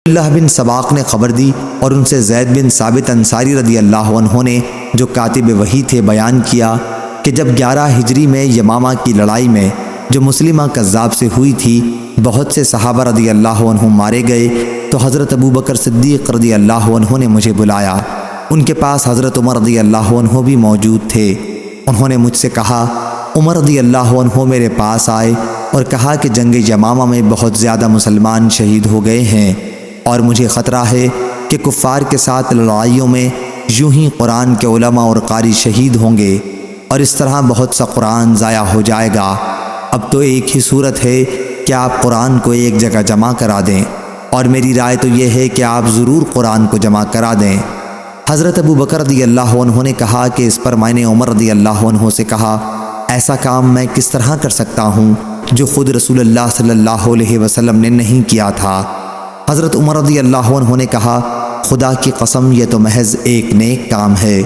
اللہ بن سباق نے خبر دی اور ان سے زید بن ثابت انصاری رضی اللہ عنہ نے جو کاتب وحی تھے بیان کیا کہ جب 11 ہجری میں یمامہ کی لڑائی میں جو مسلمہ کذاب سے ہوئی تھی بہت سے صحابہ رضی اللہ عنہ مارے گئے تو حضرت ابوبکر صدیق رضی اللہ عنہ نے مجھے بلایا۔ ان کے پاس حضرت عمر رضی اللہ عنہ بھی موجود تھے۔ انہوں نے مجھ سے کہا، عمر رضی اللہ عنہ میرے پاس آئے اور کہا کہ جنگ یمامہ میں بہت زیادہ مسلمان شہید ہو گئے ہیں اور مجھے خطرہ ہے کہ کفار کے ساتھ لڑائیوں میں یوں ہی قرآن کے علماء اور قاری شہید ہوں گے اور اس طرح بہت سا قرآن ضائع ہو جائے گا۔ اب تو ایک ہی صورت ہے کہ آپ قرآن کو ایک جگہ جمع کرا دیں، اور میری رائے تو یہ ہے کہ آپ ضرور قرآن کو جمع کرا دیں۔ حضرت ابوبکر رضی اللہ عنہ نے کہا کہ اس پر میں نے عمر رضی اللہ عنہ سے کہا، ایسا کام میں کس طرح کر سکتا ہوں جو خود رسول اللہ صلی اللہ علیہ وسلم نے نہیں کیا تھا۔ حضرت عمر رضی اللہ عنہ نے کہا، خدا کی قسم یہ تو محض ایک نیک کام ہے۔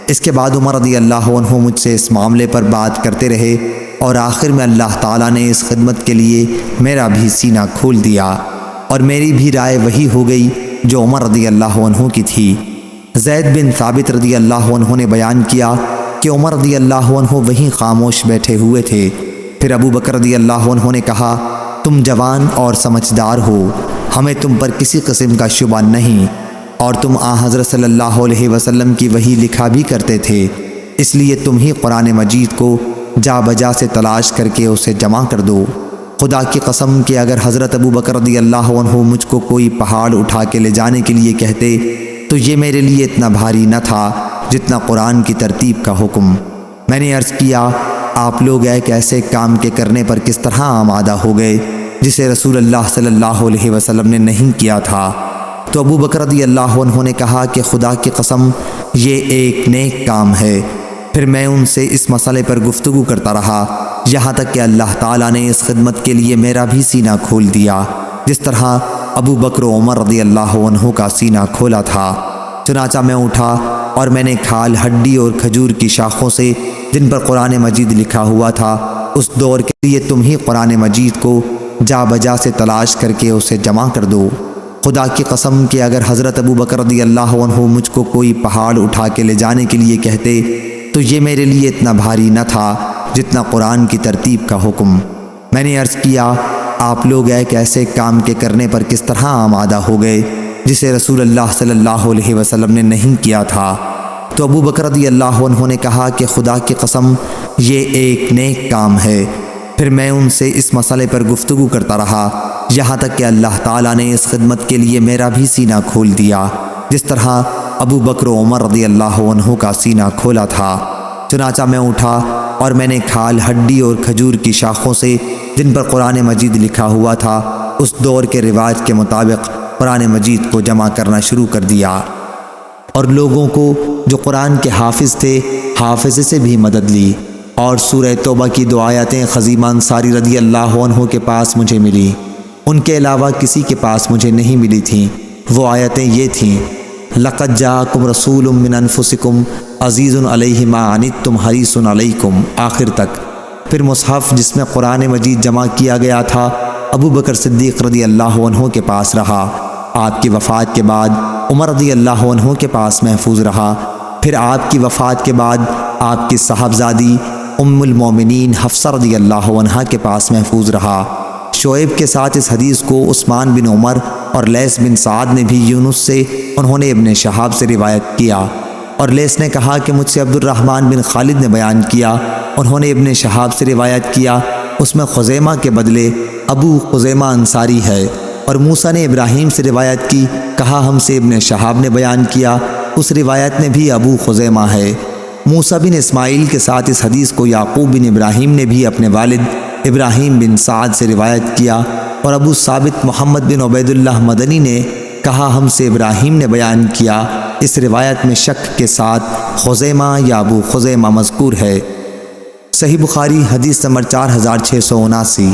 اس کے بعد عمر رضی اللہ عنہ مجھ سے اس معاملے پر بات کرتے رہے اور آخر میں اللہ تعالیٰ نے اس خدمت کے لیے میرا بھی سینہ کھول دیا اور میری بھی رائے وہی ہو گئی جو عمر رضی اللہ عنہ کی تھی۔ زید بن ثابت رضی اللہ عنہ نے بیان کیا کہ عمر رضی اللہ عنہ وہیں خاموش بیٹھے ہوئے تھے۔ پھر ابوبکر رضی اللہ عنہ نے کہا، تم جوان اور سمجھدار ہو، ہمیں تم پر کسی قسم کا شبہ نہیں، اور تم حضرت صلی اللہ علیہ وسلم کی وحی لکھا بھی کرتے تھے، اس لیے تم ہی قرآن مجید کو جا بجا سے تلاش کر کے اسے جمع کر دو۔ خدا کی قسم کہ اگر حضرت ابوبکر رضی اللہ عنہ مجھ کو کوئی پہاڑ اٹھا کے لے جانے کے لیے کہتے تو یہ میرے لیے اتنا بھاری نہ تھا جتنا قرآن کی ترتیب کا حکم۔ میں نے عرض کیا، آپ لوگ ایک ایسے کام کے کرنے پر کس طرح آمادہ ہو گئے جسے رسول اللہ صلی اللہ علیہ وسلم نے نہیں کیا تھا؟ تو ابوبکر رضی اللہ عنہ نے کہا کہ خدا کی قسم یہ ایک نیک کام ہے۔ پھر میں ان سے اس مسئلے پر گفتگو کرتا رہا یہاں تک کہ اللہ تعالیٰ نے اس خدمت کے لیے میرا بھی سینہ کھول دیا، جس طرح ابوبکر و عمر رضی اللہ عنہ کا سینہ کھولا تھا۔ چنانچہ میں اٹھا اور میں نے کھال، ہڈی اور کھجور کی شاخوں سے جن پر قرآن مجید لکھا ہوا تھا اس دور کے لیے تم ہی قرآن مجید کو جا بجا سے تلاش کر کے اسے جمع کر دو۔ خدا کی قسم کہ اگر حضرت ابوبکر رضی اللہ عنہ مجھ کو کوئی پہاڑ اٹھا کے لے جانے کے لیے کہتے تو یہ میرے لیے اتنا بھاری نہ تھا جتنا قرآن کی ترتیب کا حکم۔ میں نے عرض کیا، آپ لوگ ایک ایسے کام کے کرنے پر کس طرح آمادہ ہو گئے جسے رسول اللہ صلی اللہ علیہ وسلم نے نہیں کیا تھا؟ تو ابوبکر رضی اللہ عنہ نے کہا کہ خدا کی قسم یہ ایک نیک کام ہے۔ پھر میں ان سے اس مسئلے پر گفتگو کرتا رہا یہاں تک کہ اللہ تعالیٰ نے اس خدمت کے لیے میرا بھی سینہ کھول دیا، جس طرح ابوبکر و عمر رضی اللہ عنہ کا سینہ کھولا تھا۔ چنانچہ میں اٹھا اور میں نے کھال، ہڈی اور کھجور کی شاخوں سے جن پر قرآن مجید لکھا ہوا تھا اس دور کے رواج کے مطابق قرآن مجید کو جمع کرنا شروع کر دیا، اور لوگوں کو جو قرآن کے حافظ تھے حافظ سے بھی مدد لی، اور سورہ توبہ کی 2 آیتیں خزیمہ انصاری رضی اللہ عنہ کے پاس مجھے ملی، ان کے علاوہ کسی کے پاس مجھے نہیں ملی تھیں۔ وہ آیتیں یہ تھیں، لَقَدْ جَاءَكُمْ رَسُولٌ مِّنْ أَنفُسِكُمْ عَزِيزٌ عَلَيْهِ مَا عَنِتُّمْ حَرِيصٌ عَلَيْكُمْ، آخر تک۔ پھر مصحف جس میں قرآن مجید جمع کیا گیا تھا ابوبکر صدیق رضی اللہ عنہ کے پاس رہا، آپ کی وفات کے بعد عمر رضی اللہ عنہ کے پاس محفوظ رہا، پھر آپ کی وفات کے بعد آپ کی صاحبزادی ام المومنین حفصہ رضی اللہ عنہ کے پاس محفوظ رہا۔ شعیب کے ساتھ اس حدیث کو عثمان بن عمر اور لیث بن سعد نے بھی یونس سے، انہوں نے ابن شہاب سے روایت کیا، اور لیث نے کہا کہ مجھ سے عبد الرحمن بن خالد نے بیان کیا، انہوں نے ابن شہاب سے روایت کیا، اس میں خزیمہ کے بدلے ابو خزیمہ انصاری ہے، اور موسیٰ نے ابراہیم سے روایت کی، کہا ہم سے ابن شہاب نے بیان کیا، اس روایت میں بھی ابو خزیمہ ہے۔ موسیٰ بن اسماعیل کے ساتھ اس حدیث کو یعقوب بن ابراہیم نے بھی اپنے والد ابراہیم بن سعد سے روایت کیا، اور ابو ثابت محمد بن عبید اللہ مدنی نے کہا ہم سے ابراہیم نے بیان کیا، اس روایت میں شک کے ساتھ خزیمہ یا ابو خزیمہ مذکور ہے۔ صحیح بخاری حدیث نمبر 4679۔